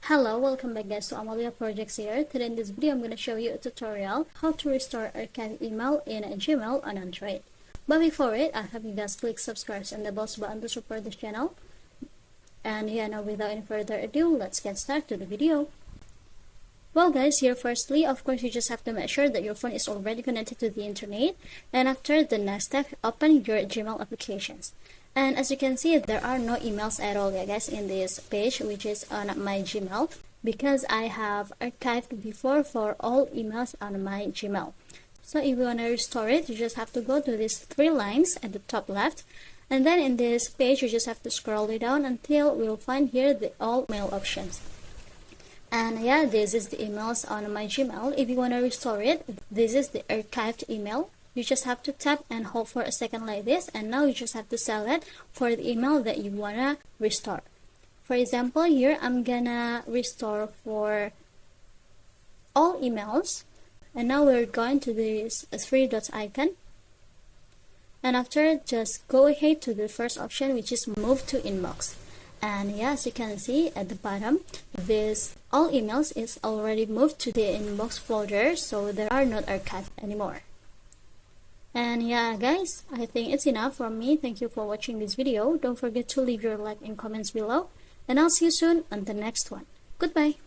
Hello, welcome back guys to Amalia Projects here. Today in this video I'm going to show you a tutorial how to restore archived email in Gmail on Android. But before it, I have you guys click subscribe and the bells button to support this channel. And yeah, now without any further ado, let's get started to the video. Well guys, here firstly, of course you just have to make sure that your phone is already connected to the internet. And after the next step, open your Gmail applications. And as you can see, there are no emails at all, yeah, guys, in this page, which is on my Gmail, because I have archived before for all emails on my Gmail. So if you want to restore it, you just have to go to these three lines at the top left, and then in this page you just have to scroll it down until we'll find here the all mail options. And yeah, this is the emails on my Gmail. If you want to restore it, this is the archived email. You just have to tap and hold for a second like this, and now you just have to select for the email that you wanna restore. For example, here I'm gonna restore for all emails, and now we're going to this three dots icon, and after just go ahead to the first option, which is move to inbox. And yeah, as you can see at the bottom, this all emails is already moved to the inbox folder, so they are not archived anymore. And yeah guys, I think it's enough from me. Thank you for watching this video. Don't forget to leave your like and comments below, and I'll see you soon on the next one. Goodbye.